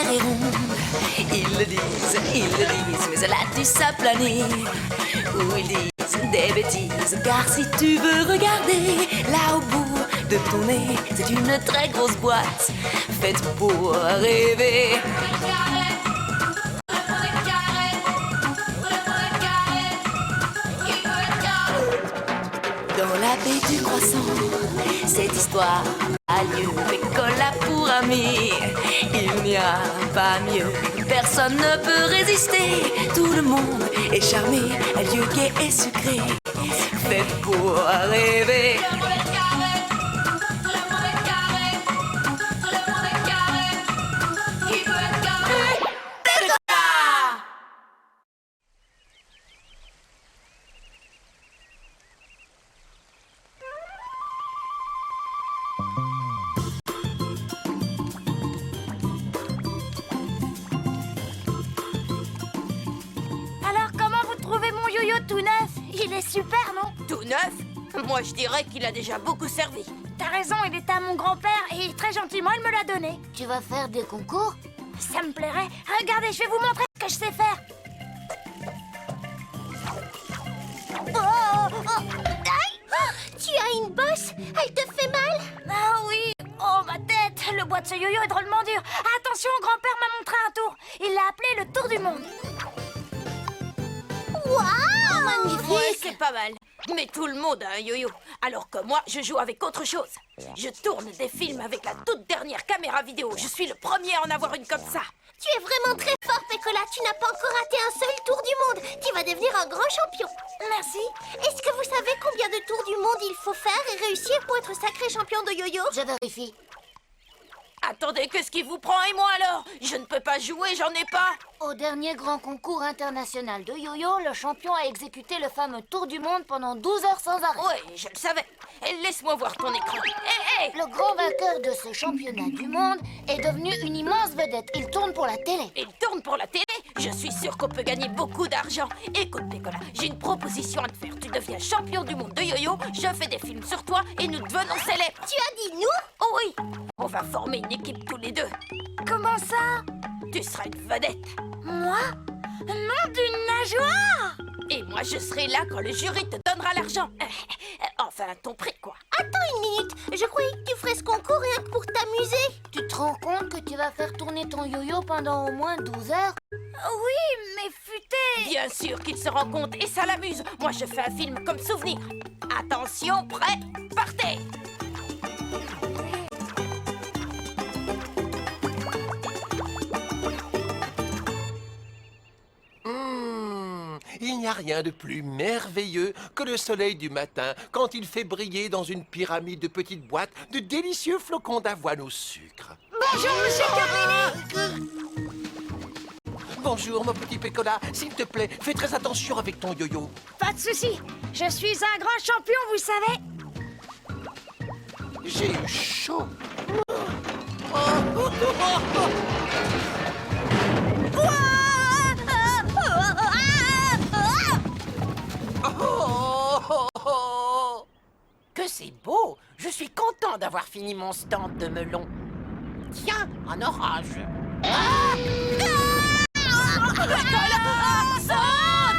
terre est ronde. Ils le disent, mais elle a dû s'aplanir. Ou ils disent des bêtises, car si tu veux regarder, là au bout de ton nez, c'est une très grosse boîte, faite pour rêver. Dans la baie du Croissant, cette histoire a lieu. Pécola pour ami, il n'y a pas mieux. Personne ne peut résister, tout le monde est charmé. Un lieu gai et sucré, fait pour rêver. Alors, comment vous trouvez mon yo-yo tout neuf? Il est super, non? Tout neuf? Moi, je dirais qu'il a déjà beaucoup servi. T'as raison, il est à mon grand-père et très gentiment, il me l'a donné. Tu vas faire des concours? Ça me plairait. Regardez, je vais vous montrer ce que je sais faire. Tu as une bosse? Elle te fait mal? Ah oui. Oh, ma tête. Le bois de ce yo-yo est drôlement dur. Attention, grand-père m'a montré un tour. Il l'a appelé le tour du monde. Waouh! Magnifique! Ouais, c'est pas mal. Mais tout le monde a un yo-yo. Alors que moi, je joue avec autre chose. Je tourne des films avec la toute dernière caméra vidéo. Je suis le premier à en avoir une comme ça. Tu es vraiment très fort, Pécola. Tu n'as pas encore raté un seul tour du monde. Tu vas devenir un grand champion. Merci. Est-ce que vous savez combien de tours du monde il faut faire et réussir pour être sacré champion de yo-yo? Je vérifie. Attendez, qu'est-ce qui vous prend et moi alors? Je ne peux pas jouer, j'en ai pas. Au dernier grand concours international de yo-yo, le champion a exécuté le fameux tour du monde pendant 12 heures sans arrêt. Oui, je le savais. Et laisse-moi voir ton écran. Hé, hé! Le grand vainqueur de ce championnat du monde est devenu une immense vedette. Il tourne pour la télé. Il tourne pour la télé? Je suis sûre qu'on peut gagner beaucoup d'argent. Écoute, Pécola, j'ai une proposition à te faire. Tu deviens champion du monde de yo-yo, je fais des films sur toi et nous devenons célèbres. Tu as dit nous? Oh oui! On va former une équipe tous les deux. Comment ça? Tu seras une vedette. Moi? Nom d'une nageoire! Et moi, je serai là quand le jury te donnera l'argent. Enfin, ton prix, quoi. Attends une minute. Je croyais que tu ferais ce concours rien que pour t'amuser. Tu te rends compte que tu vas faire tourner ton yo-yo pendant au moins 12 heures? Oui, mais futé. Bien sûr qu'il se rend compte et ça l'amuse. Moi, je fais un film comme souvenir. Attention, prêt, partez! Il n'y a rien de plus merveilleux que le soleil du matin quand il fait briller dans une pyramide de petites boîtes de délicieux flocons d'avoine au sucre. Bonjour, monsieur Carlini. Bonjour, mon petit Pécola. S'il te plaît, fais très attention avec ton yo-yo. Pas de souci. Je suis un grand champion, vous savez. J'ai eu chaud. Que c'est beau! Je suis content d'avoir fini mon stand de melon. Tiens, un orage. Pécola, saute!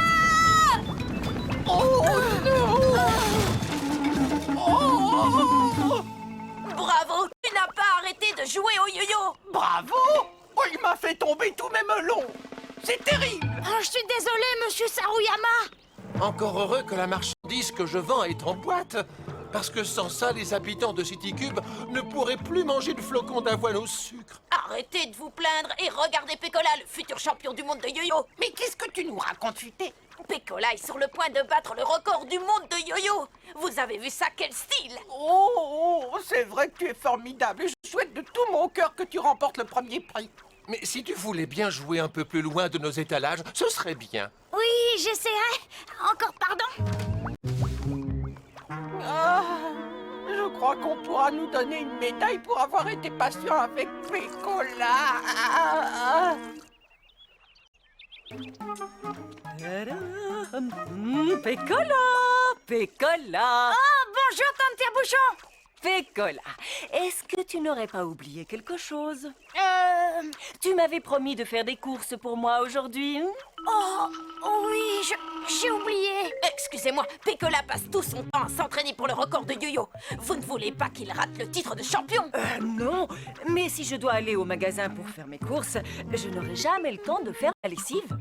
Oh non! Oh! Bravo! Tu n'as pas arrêté de jouer au yo-yo! Bravo! Oh, il m'a fait tomber tous mes melons! C'est terrible! Oh, je suis désolée, monsieur Saruyama. Encore heureux que la marchandise que je vends est en boîte. Parce que sans ça, les habitants de City Cube ne pourraient plus manger de flocons d'avoine au sucre. Arrêtez de vous plaindre et regardez Pécola, le futur champion du monde de yo-yo. Mais qu'est-ce que tu nous racontes, Futé? Pécola est sur le point de battre le record du monde de yo-yo. Vous avez vu ça, quel style! Oh, c'est vrai que tu es formidable et je souhaite de tout mon cœur que tu remportes le premier prix. Mais si tu voulais bien jouer un peu plus loin de nos étalages, ce serait bien. Oui, j'essaierai. Encore pardon. Ah, je crois qu'on pourra nous donner une médaille pour avoir été patient avec Pécola. Pécola! Pécola! Oh, bonjour, tante Tire-Bouchon. Pécola, est-ce que tu n'aurais pas oublié quelque chose? Tu m'avais promis de faire des courses pour moi aujourd'hui. Oh oui, j'ai oublié. Excusez-moi, Pécola passe tout son temps à s'entraîner pour le record de yo-yo. Vous ne voulez pas qu'il rate le titre de champion? Non, mais si je dois aller au magasin pour faire mes courses, je n'aurai jamais le temps de faire la lessive.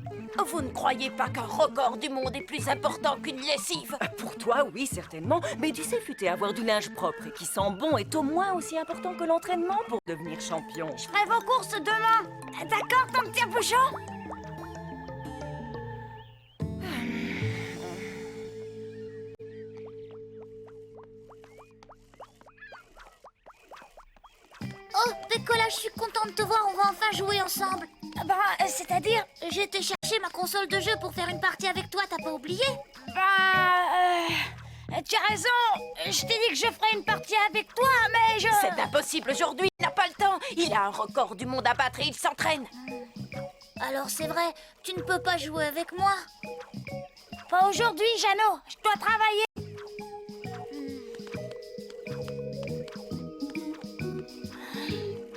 Vous ne croyez pas qu'un record du monde est plus important qu'une lessive? Pour toi, oui, certainement. Mais tu sais, futé, avoir du linge propre et qui sent bon est au moins aussi important que l'entraînement pour devenir champion. Je ferai vos courses demain. D'accord, ton petit bouchon? Oh, Pécola, je suis contente de te voir, on va enfin jouer ensemble. C'est-à-dire? J'ai été chercher ma console de jeu pour faire une partie avec toi, t'as pas oublié? Tu as raison. Je t'ai dit que je ferais une partie avec toi, mais je... C'est impossible aujourd'hui, il n'a pas le temps. Il a un record du monde à battre et il s'entraîne. Alors c'est vrai, tu ne peux pas jouer avec moi. Pas aujourd'hui, Jeannot. Je dois travailler.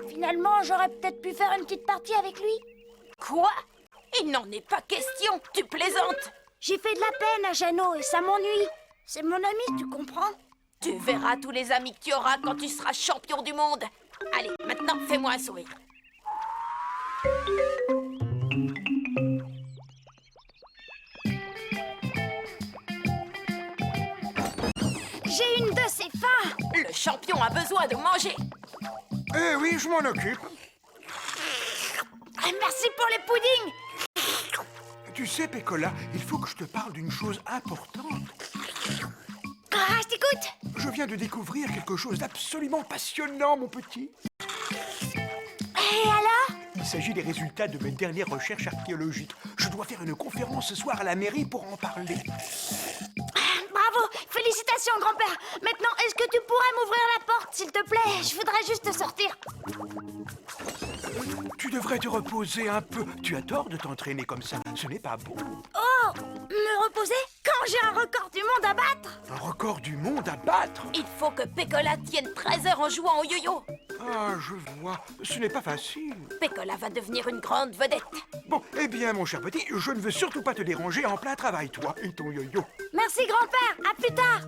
Finalement, j'aurais peut-être pu faire une petite partie avec lui. Quoi? Il n'en est pas question, tu plaisantes. J'ai fait de la peine à Jeannot et ça m'ennuie. C'est mon ami, tu comprends? Tu verras tous les amis que tu auras quand tu seras champion du monde. Allez, maintenant, fais-moi un sourire. J'ai une de ces faim. Le champion a besoin de manger. Eh oui, je m'en occupe. Merci pour les puddings. Tu sais, Pécola, il faut que je te parle d'une chose importante. Ah, je t'écoute. Je viens de découvrir quelque chose d'absolument passionnant, mon petit. Et alors? Il s'agit des résultats de mes dernières recherches archéologiques. Je dois faire une conférence ce soir à la mairie pour en parler. Bravo. Félicitations, grand-père. Maintenant, est-ce que tu pourrais m'ouvrir la porte, s'il te plaît? Je voudrais juste sortir. Tu devrais te reposer un peu. Tu as tort de t'entraîner comme ça. Ce n'est pas bon. Oh, me reposer quand j'ai un record du monde à battre? Un record du monde à battre? Il faut que Pécola tienne 13 heures en jouant au yo-yo. Ah, je vois. Ce n'est pas facile. Pécola va devenir une grande vedette. Bon, eh bien, mon cher petit, je ne veux surtout pas te déranger en plein travail, toi et ton yo-yo. Merci, grand-père. À plus tard.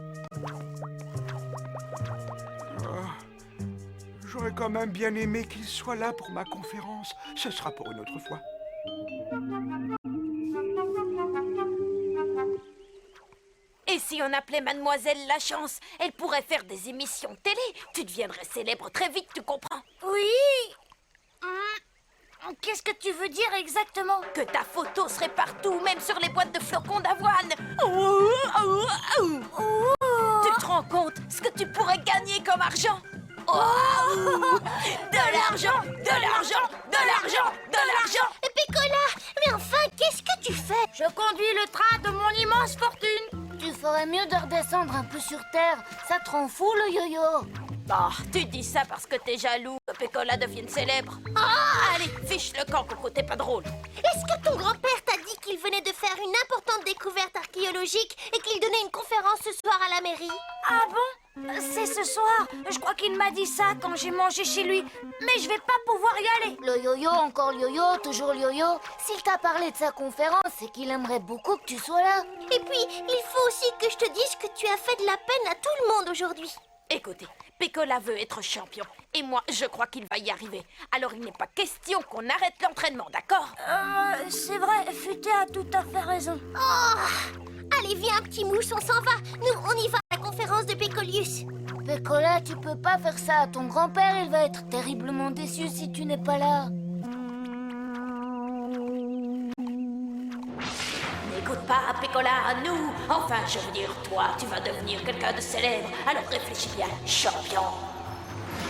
J'aurais quand même bien aimé qu'il soit là pour ma conférence. Ce sera pour une autre fois. Et si on appelait Mademoiselle La Chance, elle pourrait faire des émissions télé. Tu deviendrais célèbre très vite, tu comprends? Oui. Qu'est-ce que tu veux dire exactement? Que ta photo serait partout, même sur les boîtes de flocons d'avoine. Tu te rends compte ce que tu pourrais gagner comme argent? De l'argent, de l'argent, de l'argent, de l'argent. Pécola, mais enfin, qu'est-ce que tu fais? Je conduis le train de mon immense fortune. Tu ferais mieux de redescendre un peu sur terre. Ça te rend fou, le yo-yo. Oh, tu dis ça parce que t'es jaloux que Pécola devienne célèbre. Allez, fiche le camp, Coco, t'es pas drôle. Est-ce que ton grand-père t'a dit qu'il venait de faire une importante découverte archéologique et qu'il donnait une conférence ce soir à la mairie? Ah bon? C'est ce soir. Je crois qu'il m'a dit ça quand j'ai mangé chez lui. Mais je vais pas pouvoir y aller. Le yo-yo, encore le yo-yo, toujours le yo-yo. S'il t'a parlé de sa conférence, c'est qu'il aimerait beaucoup que tu sois là. Et puis, il faut aussi que je te dise que tu as fait de la peine à tout le monde aujourd'hui. Écoutez, Pécola veut être champion. Et moi, je crois qu'il va y arriver. Alors il n'est pas question qu'on arrête l'entraînement, d'accord? C'est vrai, Futé a tout à fait raison. Oh! Allez, viens, petit mouche, on s'en va. Nous, on y va à la conférence de Pécolius. Pécola, tu peux pas faire ça à ton grand-père. Il va être terriblement déçu si tu n'es pas là. N'écoute pas Pécola, nous. Enfin, je veux dire, toi, tu vas devenir quelqu'un de célèbre. Alors réfléchis bien, champion.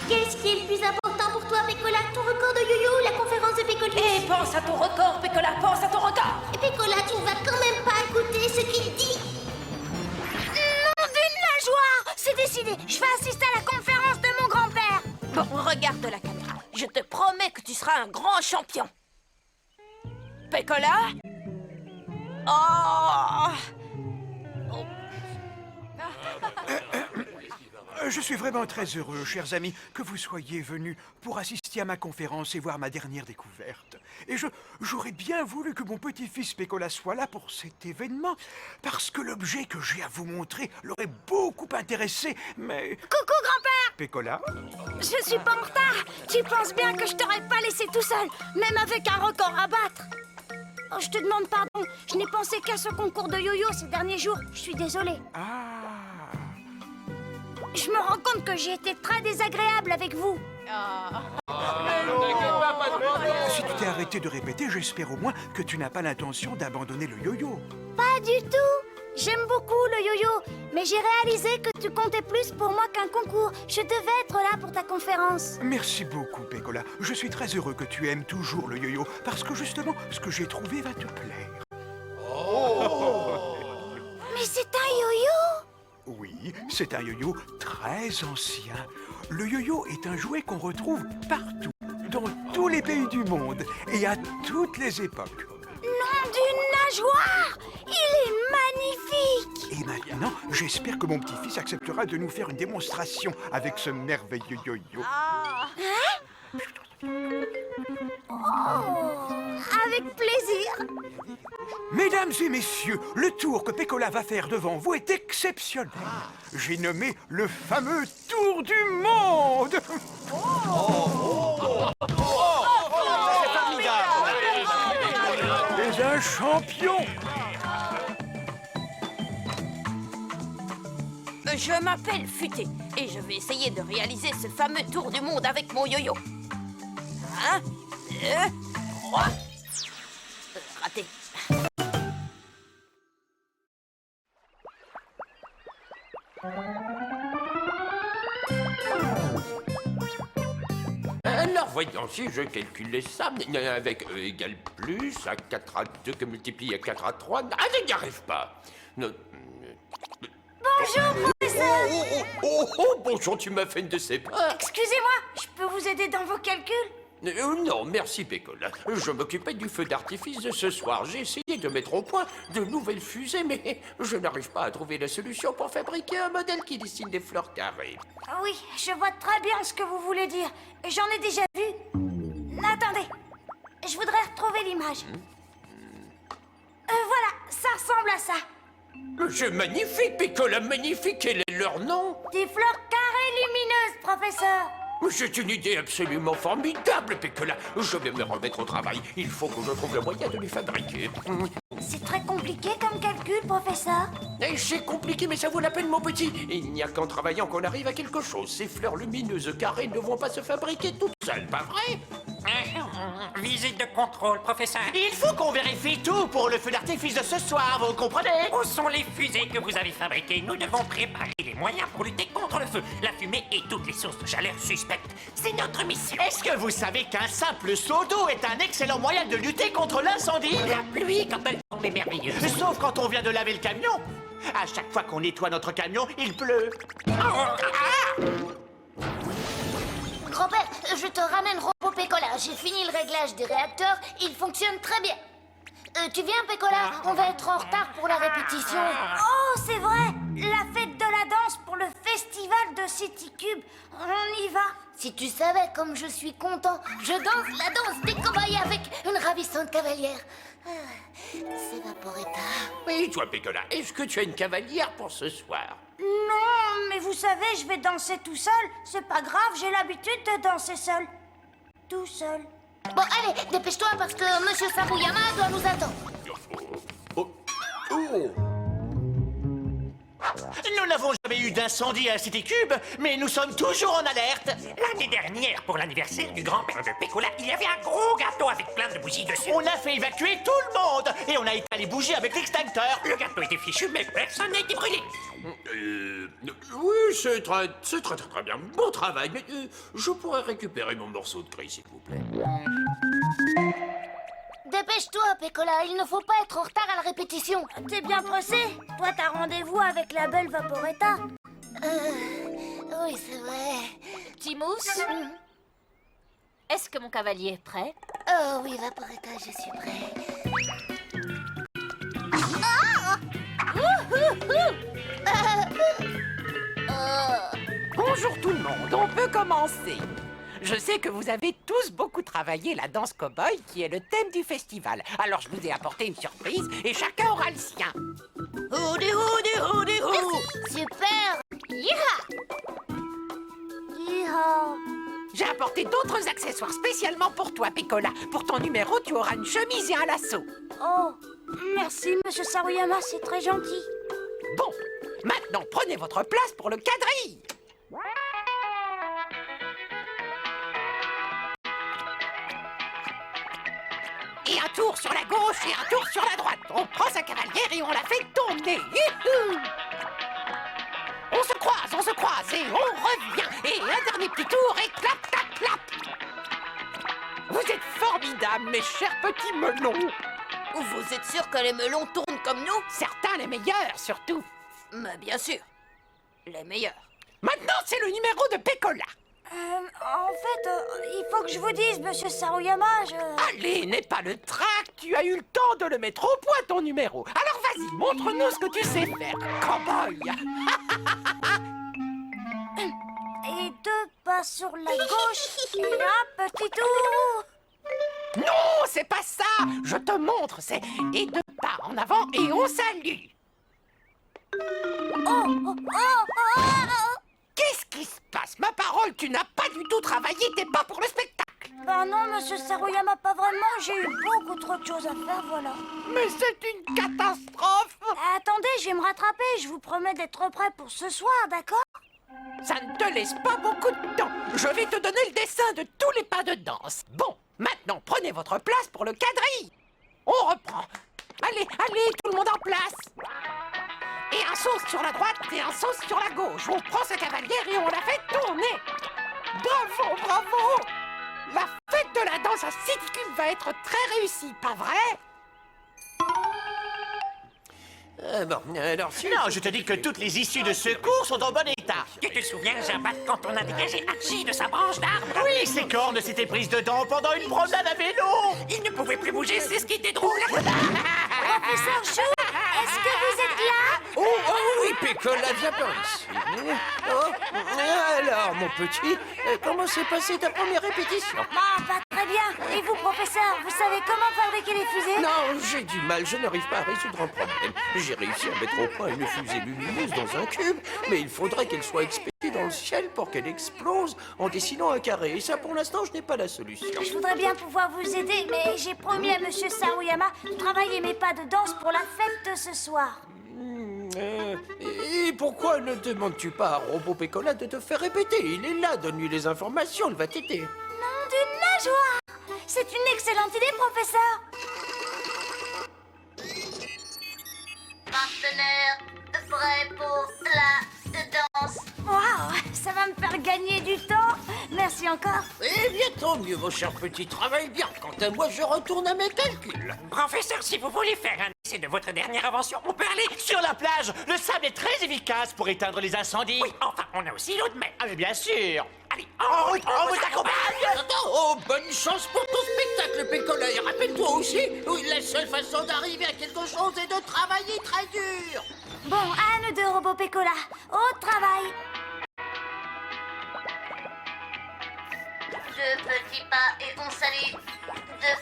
Qu'est-ce qui est le plus important pour toi, Pécola? Ton record de yo-yo ou la conférence de Pécolius? Et pense à ton record, Pécola, pense à ton record. Et Pécola, tu ne vas quand même pas écouter ce qu'il dit. Nom d'une nageoire! C'est décidé, je vais assister à la conférence de mon grand-père. Bon, regarde la caméra. Je te promets que tu seras un grand champion. Pécola? Oh! Je suis vraiment très heureux, chers amis, que vous soyez venus pour assister à ma conférence et voir ma dernière découverte. Et j'aurais bien voulu que mon petit-fils Pécola soit là pour cet événement, parce que l'objet que j'ai à vous montrer l'aurait beaucoup intéressé, mais... Coucou, grand-père! Pécola? Je suis pas en retard. Tu penses bien que je t'aurais pas laissé tout seul, même avec un record à battre. Oh, je te demande pardon. Je n'ai pensé qu'à ce concours de yo-yo ces derniers jours. Je suis désolée. Ah... Je me rends compte que j'ai été très désagréable avec vous. Si tu t'es arrêté de répéter, j'espère au moins que tu n'as pas l'intention d'abandonner le yo-yo. Pas du tout. J'aime beaucoup le yo-yo, mais j'ai réalisé que tu comptais plus pour moi qu'un concours. Je devais être là pour ta conférence. Merci beaucoup, Pécola. Je suis très heureux que tu aimes toujours le yo-yo, parce que justement, ce que j'ai trouvé va te plaire. Mais c'est un yo-yo! Oui, c'est un yo-yo très ancien. Le yo-yo est un jouet qu'on retrouve partout, dans tous les pays du monde, et à toutes les époques. Nom d'une nageoire! Il est magnifique! Et maintenant, j'espère que mon petit-fils acceptera de nous faire une démonstration avec ce merveilleux yo-yo. Avec plaisir! Mesdames et messieurs, le tour que Pécola va faire devant vous est exceptionnel. J'ai nommé le fameux Tour du Monde. C'est un champion. Je m'appelle Futé et je vais essayer de réaliser ce fameux tour du monde avec mon yo-yo. 1, 2, 3. Raté. Alors voyons, si je calcule ça, avec E égale plus, à 4 à 2 que multiplie à 4 à 3, je n'y arrive pas. Bonjour, professeur! Bonjour, tu m'as fait une de ces pas. Excusez-moi, je peux vous aider dans vos calculs? Non, merci Pécola. Je m'occupais du feu d'artifice de ce soir. J'ai essayé de mettre au point de nouvelles fusées, mais je n'arrive pas à trouver la solution pour fabriquer un modèle qui dessine des fleurs carrées. Oui, je vois très bien ce que vous voulez dire. Et j'en ai déjà vu. Attendez, je voudrais retrouver l'image. Voilà, ça ressemble à ça. C'est magnifique, Pécola, magnifique. Quel est leur nom? Des fleurs carrées lumineuses, professeur. C'est une idée absolument formidable, Pécola. Je vais me remettre au travail. Il faut que je trouve le moyen de les fabriquer. C'est très compliqué comme calcul, professeur. Et c'est compliqué, mais ça vaut la peine, mon petit. Il n'y a qu'en travaillant qu'on arrive à quelque chose. Ces fleurs lumineuses carrées ne vont pas se fabriquer toutes seules, pas vrai? Visite de contrôle, professeur. Il faut qu'on vérifie tout pour le feu d'artifice de ce soir, vous comprenez? Où sont les fusées que vous avez fabriquées? Nous devons préparer les moyens pour lutter contre le feu, la fumée et toutes les sources de chaleur suspectes. C'est notre mission. Est-ce que vous savez qu'un simple seau d'eau est un excellent moyen de lutter contre l'incendie? La pluie, quand elle tombe, est merveilleuse. Sauf quand on vient de laver le camion. À chaque fois qu'on nettoie notre camion, il pleut. Grand-père, je te ramène Robot Pécola. J'ai fini le réglage des réacteurs. Il fonctionne très bien. Tu viens, Pécola? On va être en retard pour la répétition. Oh, c'est vrai. La fête de la danse pour le festival de City Cube. On y va. Si tu savais comme je suis content. Je danse la danse des cobayes avec une ravissante cavalière. C'est Vaporetta. Et toi, Pécola, est-ce que tu as une cavalière pour ce soir? Non, mais vous savez, je vais danser tout seul. C'est pas grave, j'ai l'habitude de danser seul. Tout seul. Bon, allez, dépêche-toi parce que Monsieur Sabuyama doit nous attendre. Nous n'avons jamais eu d'incendie à City Cube, mais nous sommes toujours en alerte. L'année dernière, pour l'anniversaire du grand-père de Pécola, il y avait un gros gâteau avec plein de bougies dessus. On a fait évacuer tout le monde et on a éteint les bougies avec l'extincteur. Le gâteau était fichu, mais personne n'a été brûlé. Oui, c'est très bien. Bon travail, mais je pourrais récupérer mon morceau de gris, s'il vous plaît. Dépêche-toi, Pécola, il ne faut pas être en retard à la répétition. T'es bien pressé? Toi, t'as rendez-vous avec la belle Vaporetta. Oui, c'est vrai. Timous, est-ce que mon cavalier est prêt? Oh oui, Vaporetta, je suis prêt. Bonjour tout le monde, on peut commencer. Je sais que vous avez tous beaucoup travaillé la danse cow-boy qui est le thème du festival. Alors je vous ai apporté une surprise et chacun aura le sien. Houdi, houdi, houdi, hou. Super. Yeeha. Yeeha. J'ai apporté d'autres accessoires spécialement pour toi, Pécola. Pour ton numéro, tu auras une chemise et un lasso. Oh, merci, monsieur Saruyama, c'est très gentil. Bon, maintenant prenez votre place pour le quadrille. Et un tour sur la gauche et un tour sur la droite. On prend sa cavalière et on la fait tourner. Youhou! On se croise et on revient. Et un dernier petit tour et clap, clap, clap. Vous êtes formidables, mes chers petits melons. Vous êtes sûr que les melons tournent comme nous? Certains les meilleurs, surtout. Mais bien sûr, les meilleurs. Maintenant, c'est le numéro de Pécola. En fait, il faut que je vous dise, monsieur Saruyama, Allez, n'aie pas le trac, tu as eu le temps de le mettre au point, ton numéro. Alors vas-y, montre-nous ce que tu sais faire, cowboy. Et 2 pas sur la gauche et un petit tour. Non, c'est pas ça. Je te montre, c'est et 2 pas en avant et on salue. Qu'est-ce qui se passe? Ma parole, tu n'as pas du tout travaillé tes pas pour le spectacle. Ben non, monsieur Saruyama, pas vraiment. J'ai eu beaucoup trop de choses à faire, voilà. Mais c'est une catastrophe. Attendez, je vais me rattraper. Je vous promets d'être prêt pour ce soir, d'accord? Ça ne te laisse pas beaucoup de temps. Je vais te donner le dessin de tous les pas de danse. Bon, maintenant, prenez votre place pour le quadrille. On reprend. Allez, allez, tout le monde en place. Et un saut sur la droite et un saut sur la gauche. On prend sa cavalière et on la fait tourner. Bravo, bravo. La fête de la danse à City Cube va être très réussie, pas vrai? Bon, alors si... Non, je te dis que toutes les issues de secours sont en bon état. Tu te souviens, Jabat, quand on a dégagé Archie de sa branche d'arbre? Oui, ses cornes s'étaient prises dedans pendant une promenade à vélo. Il ne pouvait plus bouger, c'est ce qui était drôle. Professeur Chou, est-ce que vous êtes là? Oh oui, Pécola, viens par ici. Oh, alors, mon petit, comment s'est passée ta première répétition? Bah, pas très bien. Et vous, professeur, vous savez comment fabriquer les fusées? Non, j'ai du mal, je n'arrive pas à résoudre un problème. J'ai réussi à mettre au point une fusée lumineuse dans un cube, mais il faudrait qu'elle soit expédiée dans le ciel pour qu'elle explose en dessinant un carré. Et ça, pour l'instant, je n'ai pas la solution. Je voudrais bien pouvoir vous aider, mais j'ai promis à monsieur Saruyama de travailler mes pas de danse pour la fête de ce soir. Et pourquoi ne demandes-tu pas à Robot Pécola de te faire répéter? Il est là, donne-lui les informations, il va t'aider. Nom d'une nageoire! C'est une excellente idée, professeur! Partenaire, prêt pour la danse. Waouh, ça va me faire gagner du temps. Merci encore. Eh bien, tant mieux, mon cher petit, travaille bien. Quant à moi, je retourne à mes calculs. Professeur, si vous voulez faire un essai de votre dernière invention, on peut aller... Sur la plage, le sable est très efficace pour éteindre les incendies. Oui, enfin, on a aussi l'eau de mer. Ah, mais bien sûr. Allez, on vous accompagne. Oh, bonne chance pour ton spectacle, Pécola. Et rappelle-toi aussi, oui, la seule façon d'arriver à quelque chose est de travailler très dur. Bon, à nous deux, Robot Pécola. Au travail. 2 petits pas et on salue. 2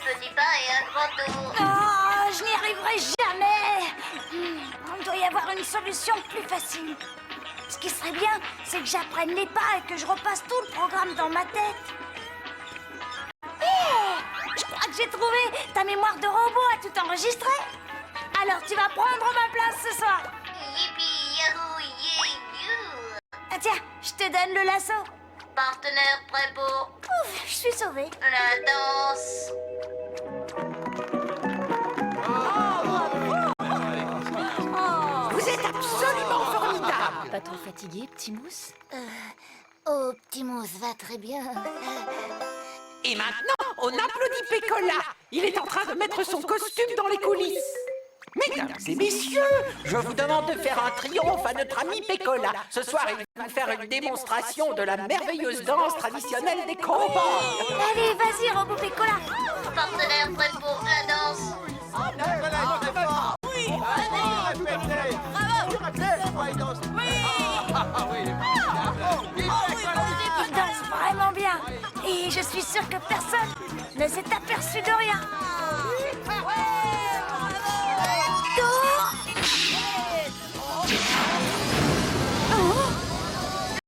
petits pas et un grand tour. Oh, je n'y arriverai jamais. Il doit y avoir une solution plus facile. Ce qui serait bien, c'est que j'apprenne les pas et que je repasse tout le programme dans ma tête. Je crois que j'ai trouvé. Ta mémoire de robot a tout enregistré. Alors tu vas prendre ma place ce soir. Yippee, yahoo, yeah, Ah tiens, je te donne le lasso. Partenaire prêt pour Ouf, je suis sauvée. la danse. Vous êtes absolument formidable. Pas trop fatigué, petit mousse? Oh, Optimus va très bien. Et maintenant, on applaudit Pécola. Il est en train de mettre son costume dans les coulisses. Mesdames et messieurs, je vous demande de faire un triomphe à notre ami Pécola. Ce soir, il va nous faire une démonstration de la merveilleuse danse traditionnelle des cowboys. Allez, vas-y, Robot Pécola. Partenaire prêt pour la danse. Bravo. sûr que personne ne s'est aperçu de rien.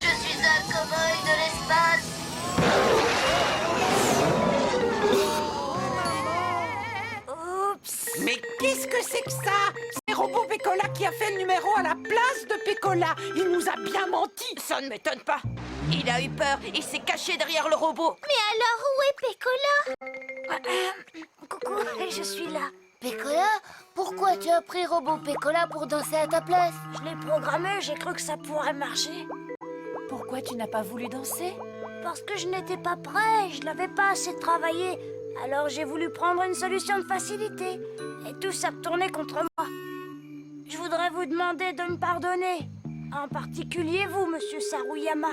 Je suis un cow-boy de l'espace. Oups. Mais qu'est-ce que c'est que ça? C'est Robot Pécola qui a fait le numéro à la place de Pécola. Il nous a bien menti. Ça ne m'étonne pas. Il a eu peur, il s'est caché derrière le robot. Mais alors, où est Pécola? Coucou, je suis là. Pécola, pourquoi tu as pris Robot Pécola pour danser à ta place? Je l'ai programmé, j'ai cru que ça pourrait marcher. Pourquoi tu n'as pas voulu danser? Parce que je n'étais pas prêt, je n'avais pas assez travaillé. Alors j'ai voulu prendre une solution de facilité. Et tout s'est retourné contre moi. Je voudrais vous demander de me pardonner. En particulier vous, monsieur Saruyama.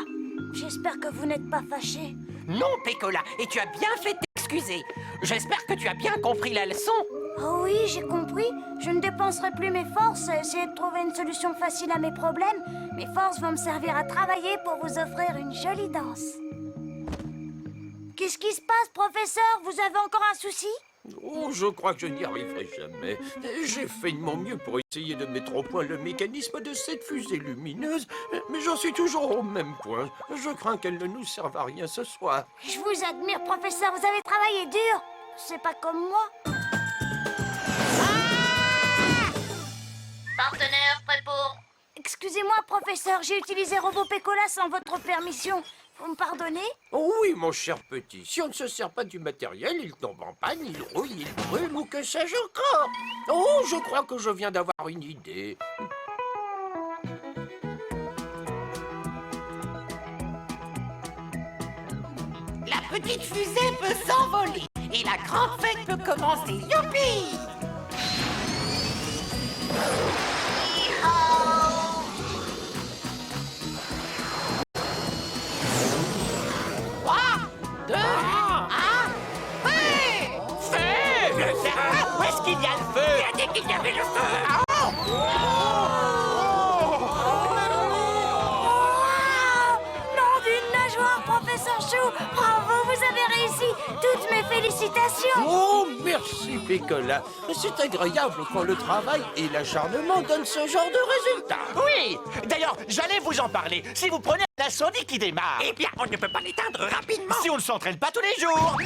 J'espère que vous n'êtes pas fâché. Non, Pécola, et tu as bien fait de t'excuser. J'espère que tu as bien compris la leçon. Oh oui, j'ai compris. Je ne dépenserai plus mes forces à essayer de trouver une solution facile à mes problèmes. Mes forces vont me servir à travailler pour vous offrir une jolie danse. Qu'est-ce qui se passe, professeur? Vous avez encore un souci? Oh, je crois que je n'y arriverai jamais. J'ai fait de mon mieux pour essayer de mettre au point le mécanisme de cette fusée lumineuse, mais j'en suis toujours au même point. Je crains qu'elle ne nous serve à rien ce soir. Je vous admire, professeur. Vous avez travaillé dur. C'est pas comme moi. Partenaire prêt pour... Excusez-moi, professeur. J'ai utilisé Robot Pécola sans votre permission. Vous me pardonnez? Oh oui, mon cher petit, si on ne se sert pas du matériel, il tombe en panne, il rouille, il brûle ou que sais-je encore. Oh, je crois que je viens d'avoir une idée. La petite fusée peut s'envoler et la grande fête peut commencer. Youpi! Le feu! Où est-ce qu'il y a le feu? Il a dit qu'il y avait le feu! Nom d'une nageoire, professeur Chou. Bravo, vous avez réussi. Toutes mes félicitations. Oh, merci, Pécola. C'est agréable quand le travail et l'acharnement donnent ce genre de résultat. Oui! D'ailleurs, j'allais vous en parler. Si vous prenez un incendie qui démarre, Eh bien, on ne peut pas l'éteindre rapidement! si on ne s'entraîne pas tous les jours.